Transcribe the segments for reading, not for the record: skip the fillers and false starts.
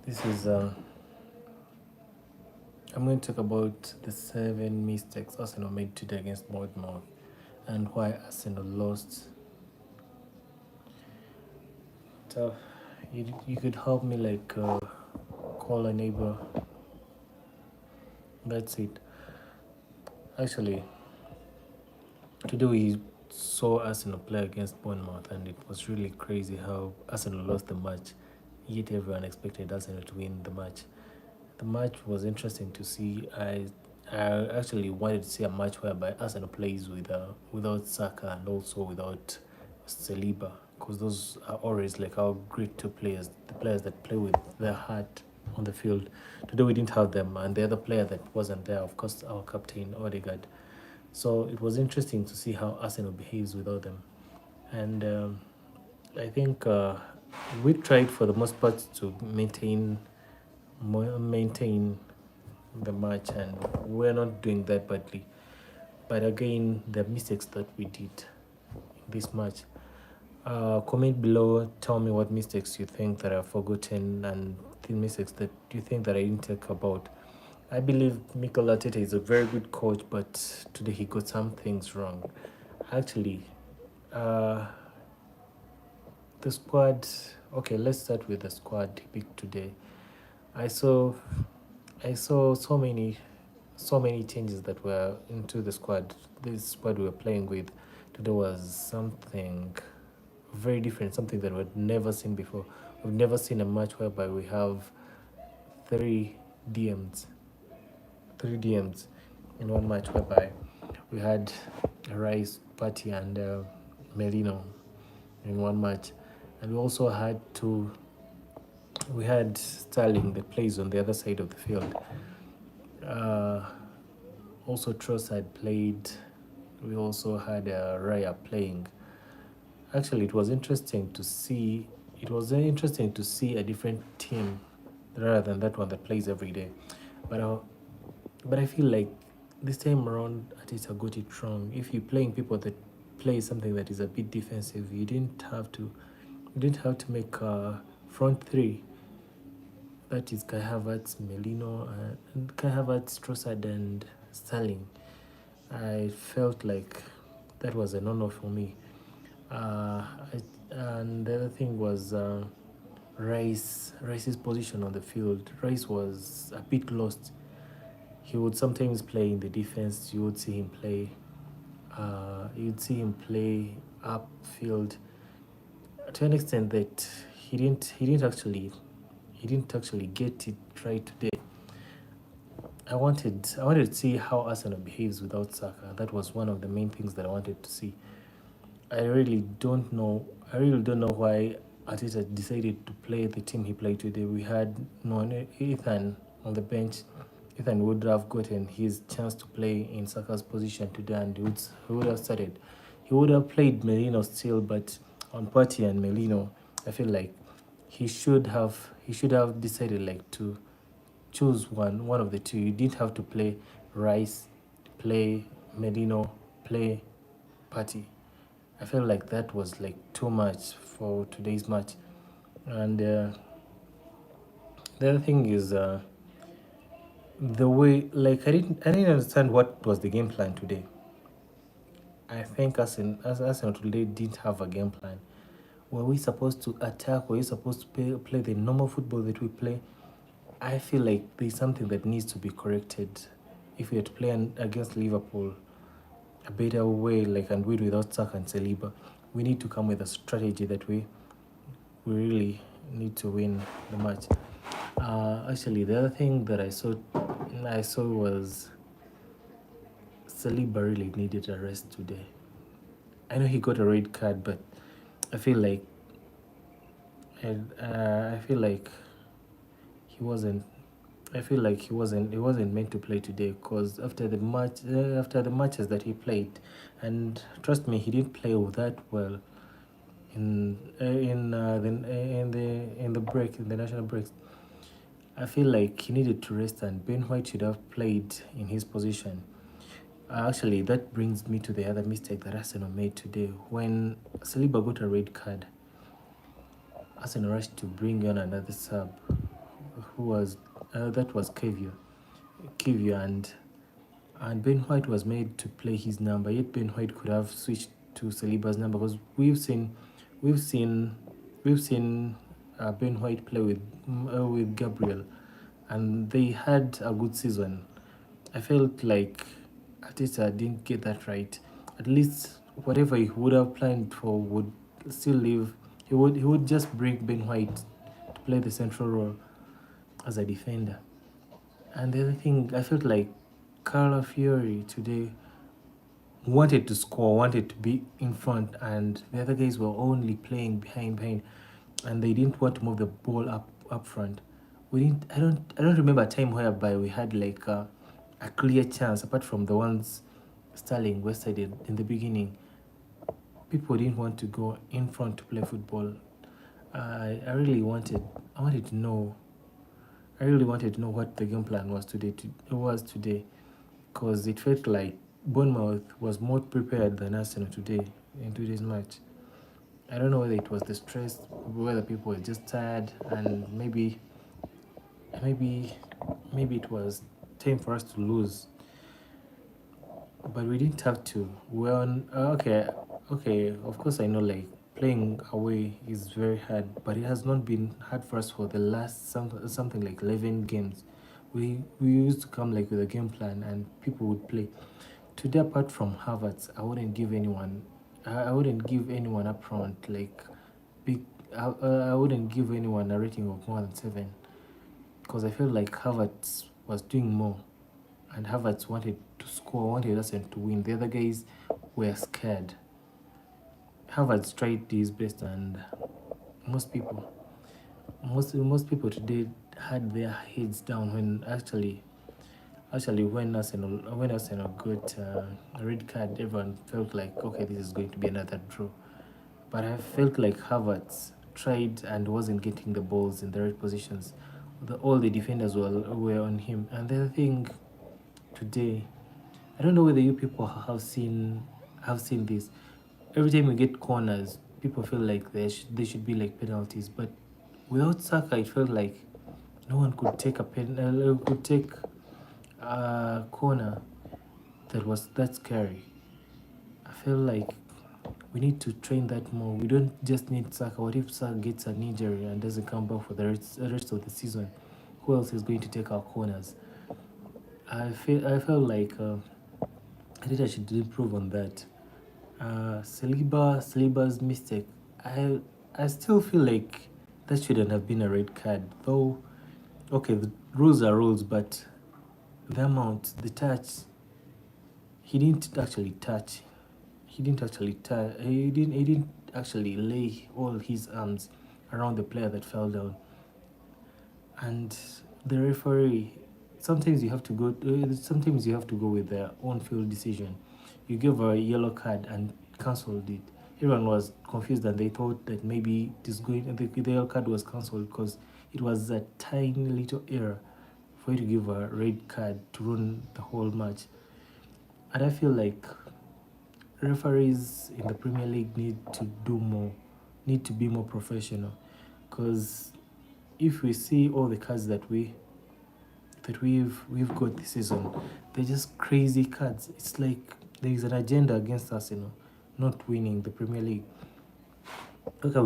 This is I'm going to talk about the 7 mistakes Arsenal made today against Bournemouth and why Arsenal lost. So you could help me call a neighbor. That's it. Actually, today we saw Arsenal play against Bournemouth, and it was really crazy how Arsenal lost the match. Yet everyone expected Arsenal to win the match. The match was interesting to see. I actually wanted to see a match whereby Arsenal plays without Saka and also without Saliba, because those are always like our great two players, the players that play with their heart on the field. Today we didn't have them, and the other player that wasn't there, of course, our captain Odegaard. So it was interesting to see how Arsenal behaves without them, and I think we tried for the most part to maintain the match, and we're not doing that badly. But again, the mistakes that we did in this match. Comment below. Tell me what mistakes you think that I've forgotten and the mistakes that you think that I didn't talk about. I believe Mikel Arteta is a very good coach, but today he got some things wrong. Actually, uh, the squad. Okay, let's start with the squad he picked today. I saw, I saw so many changes that were into the squad. This squad we were playing with today was something very different, something that we've never seen before. We've never seen a match whereby we have three DMs, three DMs in one match, whereby we had Rice, Party, and Merino in one match, and we also had two. We had Sterling that plays on the other side of the field. Uh, Also, Trossard played. We also had Raya playing. Actually, it was interesting to see. It was interesting to see a different team rather than that one that plays every day. But but I feel like this time around, Ateta got it wrong. If you're playing people that play something that is a bit defensive, you didn't have to. You didn't have to make front three. That is Kai Havertz, Melino, and Kai Havertz, Trossard, and Sterling. I felt like that was a no-no for me. And the other thing was Rice's position on the field. Rice was a bit lost. He would sometimes play in the defense. You would see him play. You'd see him play upfield to an extent that he didn't actually get it right today. I wanted to see how Arsenal behaves without Saka. That was one of the main things that I wanted to see. I really don't know. I really don't know why Arteta decided to play the team he played today. We had Ethan on the bench. Ethan would have gotten his chance to play in Saka's position today, and he would have started. He would have played Merino still, but on Partey and Merino, I feel like he should have decided like to choose one of the two. You didn't have to play Rice, play Merino, play Partey. I felt like that was like too much for today's match. And the other thing is the way, like, I didn't understand what was the game plan today. I think Arsenal today didn't have a game plan. Were we supposed to attack? Were we supposed to play the normal football that we play? I feel like there's something that needs to be corrected. If we had to play against Liverpool a better way, like, and win without Saka and Saliba, we need to come with a strategy that we really need to win the match. Actually, the other thing that I saw was Saliba really needed a rest today. I know he got a red card, but I feel like I feel like he wasn't. I feel like he wasn't meant to play today, because after the matches that he played, and trust me, he didn't play that well in the national breaks. I feel like he needed to rest, and Ben White should have played in his position. Actually, that brings me to the other mistake that Arsenal made today. When Saliba got a red card, Arsenal rushed to bring on another sub, who was that was Kivia, and Ben White was made to play his number. Yet Ben White could have switched to Saliba's number, because we've seen we've seen Ben White play with Gabriel, and they had a good season. I felt like Arteta didn't get that right. At least whatever he would have planned for would still live. He would just bring Ben White to play the central role as a defender. And the other thing, I felt like Carla Fiori today wanted to score, wanted to be in front, and the other guys were only playing behind, and they didn't want to move the ball up front. We didn't. I don't remember a time whereby we had like a clear chance apart from the ones Sterling wasted in the beginning. People didn't want to go in front to play football. I really wanted. I wanted to know. I really wanted to know what the game plan was today. Because it felt like Bournemouth was more prepared than Arsenal today in today's match. I don't know whether it was the stress, whether people were just tired, and maybe it was time for us to lose, but we didn't have to. We're on okay. Of course, I know like playing away is very hard, but it has not been hard for us for the last something like 11 games. We used to come like with a game plan, and people would play. Today, apart from Havertz, I wouldn't give anyone up front like big. I wouldn't give anyone a rating of more than 7, because I felt like Havertz was doing more, and Havertz wanted to score, wanted us to win. The other guys were scared. Havertz tried his best, and most people, most people today had their heads down when actually when Arsenal got a red card. Everyone felt like, okay, this is going to be another draw. But I felt like Havertz tried and wasn't getting the balls in the right positions. All the defenders were on him. And the other thing today, I don't know whether you people have seen this. Every time we get corners, people feel like they should be like penalties. But without Saka, it felt like no one could take a corner that was that scary. I feel like we need to train that more. We don't just need Saka. What if Saka gets an injury and doesn't come back for the rest of the season? Who else is going to take our corners? I felt like Arteta should improve on that. Saliba's mistake. I still feel like that shouldn't have been a red card. Though, okay, the rules are rules, but the amount, the touch, he didn't actually touch. He didn't actually touch. He didn't actually lay all his arms around the player that fell down. And the referee, sometimes you have to go. Sometimes you have to go with their own field decision. You gave a yellow card and cancelled it. Everyone was confused, and they thought that maybe the yellow card was cancelled because it was a tiny little error for you to give a red card to ruin the whole match. And I feel like referees in the Premier League need to do more, need to be more professional, because if we see all the cards that we've got this season, they're just crazy cards. It's like there is an agenda against Arsenal not winning the Premier League. Okay,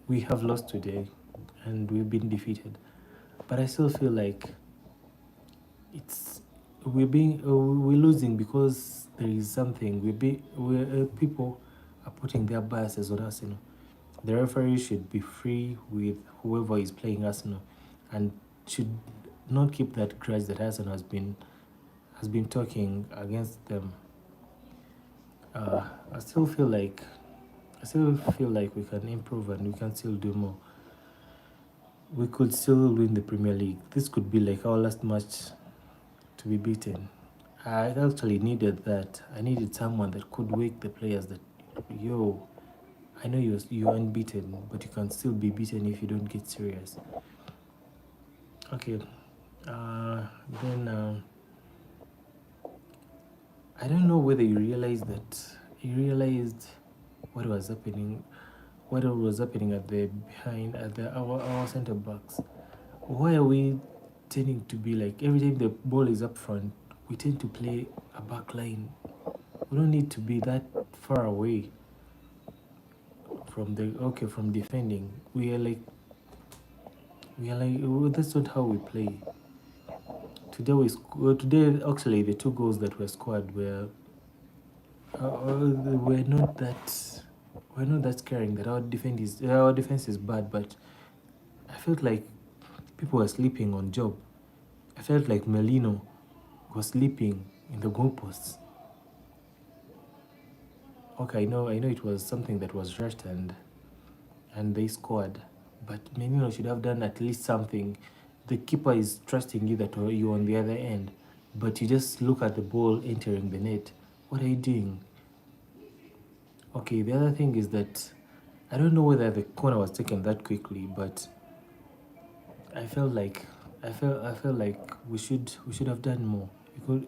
we have lost today, and we've been defeated, but I still feel like we're losing because there is something. People are putting their biases on Arsenal. The referee should be free with whoever is playing Arsenal, and should not keep that grudge that Arsenal has been talking against them. I still feel like we can improve, and we can still do more. We could still win the Premier League. This could be like our last match to be beaten. I actually needed that. I needed someone that could wake the players that, yo, I know you're unbeaten, but you can still be beaten if you don't get serious. Okay. Then I don't know whether you realized what was happening at our center backs. Why are we tending to be like every time the ball is up front, we tend to play a back line? We don't need to be that far away from from defending. We are like oh, that's not how we play. Today actually the two goals that were scored were not that scaring. That our defense is bad, but I felt like people were sleeping on Job. I felt like Melino was sleeping in the goalposts. Okay, I know it was something that was rushed and they scored, but Melino should have done at least something. The keeper is trusting you that you're on the other end, but you just look at the ball entering the net. What are you doing? Okay, the other thing is that I don't know whether the corner was taken that quickly, but I felt like I felt like we should have done more.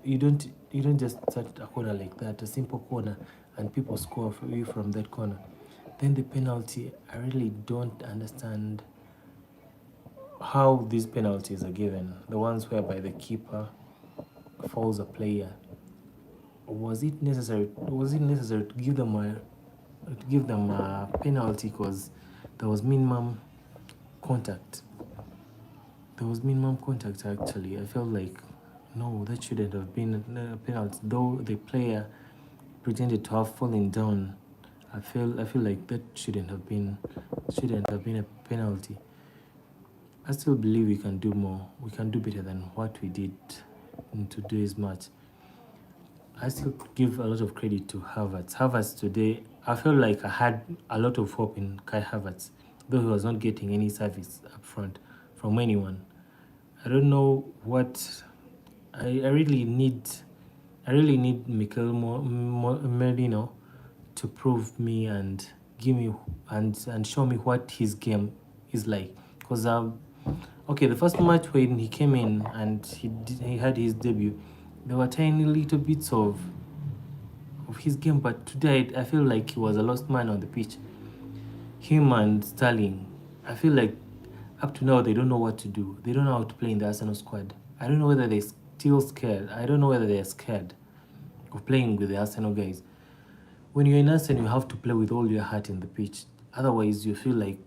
You don't just start a corner like that, a simple corner, and people score for you from that corner. Then the penalty, I really don't understand how these penalties are given. The ones whereby the keeper fouls a player. Was it necessary? Was it necessary to give them a penalty because there was minimum contact? There was minimum contact actually. I felt like no, that shouldn't have been a penalty. Though the player pretended to have fallen down, I feel like that shouldn't have been a penalty. I still believe we can do more. We can do better than what we did in today's match. I still give a lot of credit to Havertz. Havertz today, I felt like I had a lot of hope in Kai Havertz, though he was not getting any service up front from anyone. I don't know what I really need Mikel Merino to prove me and give me and show me what his game is like. Because okay, the first match when he came in and he had his debut, there were tiny little bits of his game, but today I feel like he was a lost man on the pitch. Him and Sterling, I feel like up to now they don't know what to do. They don't know how to play in the Arsenal squad. I don't know whether they're still scared. I don't know whether they're scared of playing with the Arsenal guys. When you're in Arsenal, you have to play with all your heart in the pitch. Otherwise, you feel like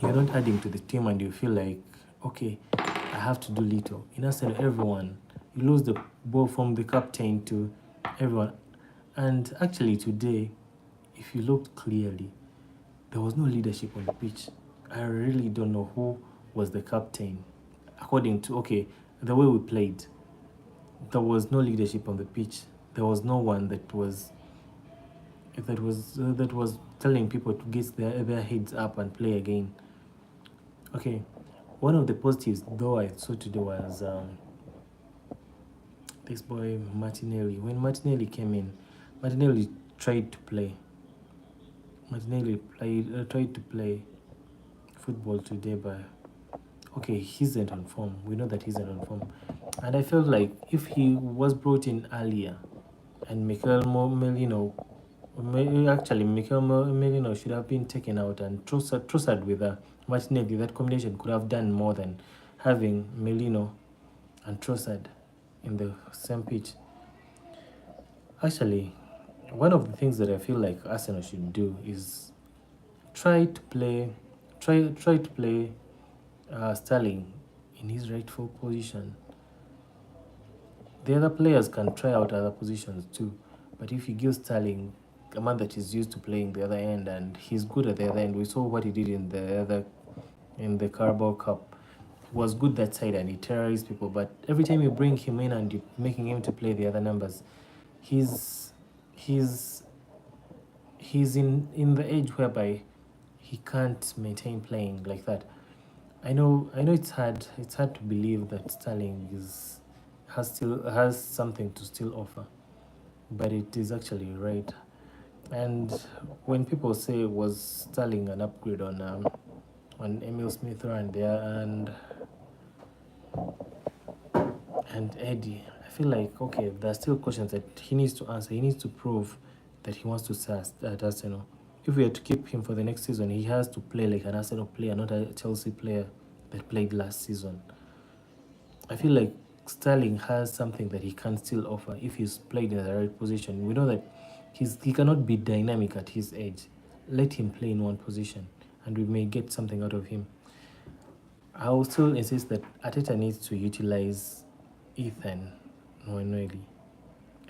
you're not adding to the team and you feel like, okay, I have to do little. In Arsenal, everyone, you lose the ball from the captain to everyone. And actually, today, if you looked clearly, there was no leadership on the pitch. I really don't know who was the captain. According to, okay, the way we played, there was no leadership on the pitch. There was no one that was telling people to get their heads up and play again. Okay, one of the positives though I saw today was this boy Martinelli. When Martinelli came in, Martinelli tried to play. Tried to play football today, but okay, he isn't on form. We know that he isn't on form, and I felt like if he was brought in earlier, and Merino, actually Merino should have been taken out and Trossard with Martinelli. That combination could have done more than having Merino and Trossard in the same pitch. Actually, one of the things that I feel like Arsenal should do is try to play, try to play Sterling in his rightful position. The other players can try out other positions too, but if you give Sterling a man that is used to playing the other end and he's good at the other end, we saw what he did in the Carabao Cup. He was good that side and he terrorized people, but every time you bring him in and you're making him to play the other numbers, he's he's he's in the age whereby he can't maintain playing like that. I know it's hard to believe that Sterling has something to still offer, but it is actually right. And when people say was Sterling an upgrade on Emil Smith and there and Eddie, I feel like okay, there are still questions that he needs to answer. He needs to prove that he wants to start at Arsenal. If we are to keep him for the next season, he has to play like an Arsenal player, not a Chelsea player. that played last season. I feel like Sterling has something that he can still offer if he's played in the right position. We know that he cannot be dynamic at his age. Let him play in one position, and we may get something out of him. I will still insist that Arteta needs to utilize Ethan Nwaneri.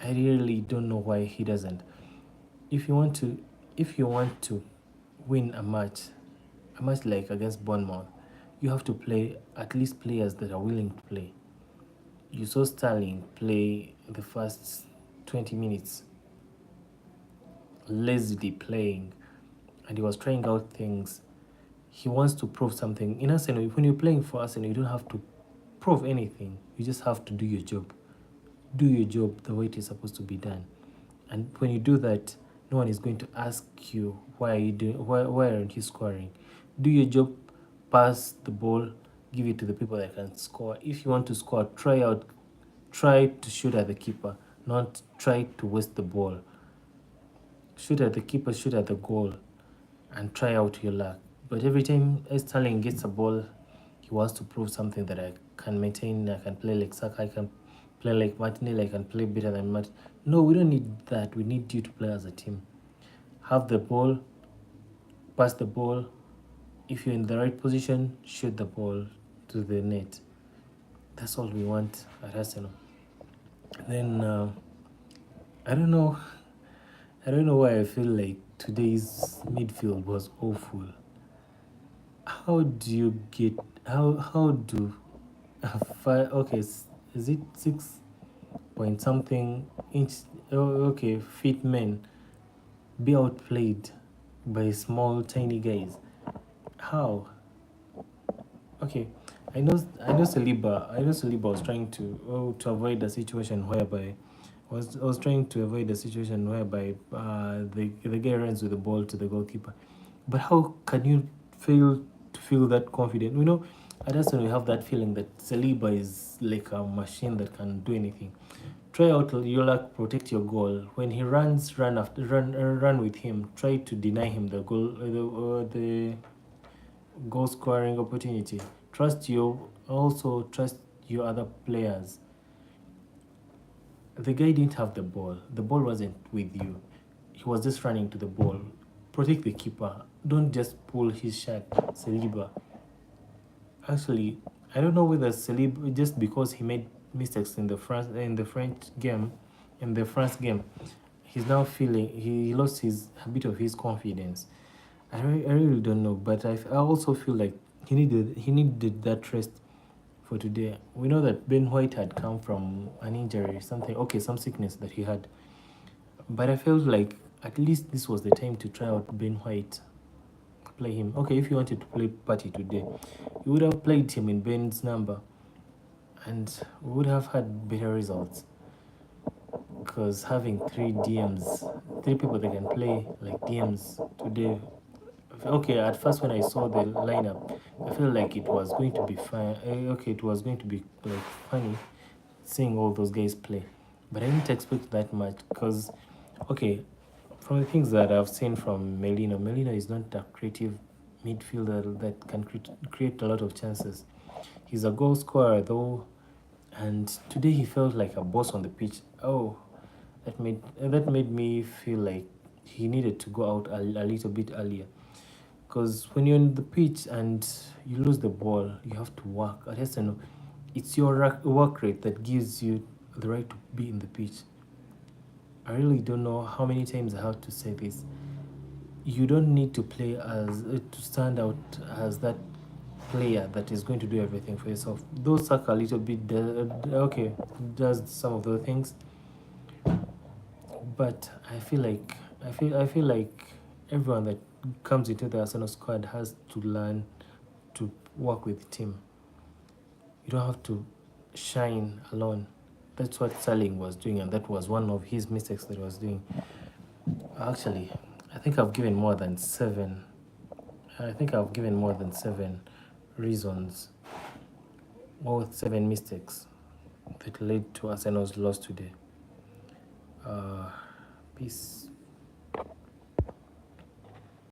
I really don't know why he doesn't. If you want to, if you want to win a match like against Bournemouth, you have to play at least players that are willing to play. You saw Sterling play the first 20 minutes, lazily playing, and he was trying out things. He wants to prove something. In Arsenal, when you're playing for Arsenal, you don't have to prove anything. You just have to do your job. Do your job the way it is supposed to be done. And when you do that, no one is going to ask you why are you doing why aren't you scoring. Do your job, pass the ball, give it to the people that can score. If you want to score, try to shoot at the keeper, not try to waste the ball. Shoot at the keeper, shoot at the goal, and try out your luck. But every time Sterling gets a ball, he wants to prove something that I can maintain. I can play like Saka, I can play like Martinelli, I can play better than Martin. No, we don't need that. We need you to play as a team. Have the ball, pass the ball. If you're in the right position, shoot the ball to the net. That's all we want at Arsenal. Then I don't know. I don't know why I feel like today's midfield was awful. How do you get how do five, okay, is it 6 point something inch, okay, feet men be outplayed by small tiny guys? How? Okay, I know Saliba was trying to avoid a situation whereby was trying to avoid a situation whereby the guy runs with the ball to the goalkeeper. But how can you fail to feel that confident? At Arsenal we have that feeling that Saliba is like a machine that can do anything. Try out your luck, protect your goal. When he runs, run with him. Try to deny him the goal scoring opportunity. Trust your other players. The guy didn't have the ball. The ball wasn't with you. He was just running to the ball. Protect the keeper. Don't just pull his shirt, Saliba. Actually, I don't know whether Saliba, just because he made mistakes in the France game, he's now feeling he lost a bit of his confidence. I really don't know, but I also feel like he needed that rest for today. We know that Ben White had come from an injury, some sickness that he had. But I felt like at least this was the time to try out Ben White, play him. Okay, if you wanted to play Party today, you would have played him in Ben's number, and we would have had better results. Because having three people that can play like DMs today. Okay, at first when I saw the lineup, I felt like it was going to be fine. Okay, it was going to be like funny seeing all those guys play, but I didn't expect that much because, okay, from the things that I've seen from Melino is not a creative midfielder that can create a lot of chances. He's a goal scorer though, and today he felt like a boss on the pitch. Oh, that made me feel like he needed to go out a little bit earlier. Because when you're in the pitch and you lose the ball, you have to work. At Arsenal, it's your work rate that gives you the right to be in the pitch. I really don't know how many times I have to say this. You don't need to play to stand out as that player that is going to do everything for yourself. Though Saka a little bit, okay, does some of the things, but I feel like everyone that comes into the Arsenal squad has to learn to work with the team. You don't have to shine alone. That's what Sterling was doing, and that was one of his mistakes that he was doing. Actually, I think I've given more than seven. I think I've given more than 7 reasons or 7 mistakes that led to Arsenal's loss today. Peace.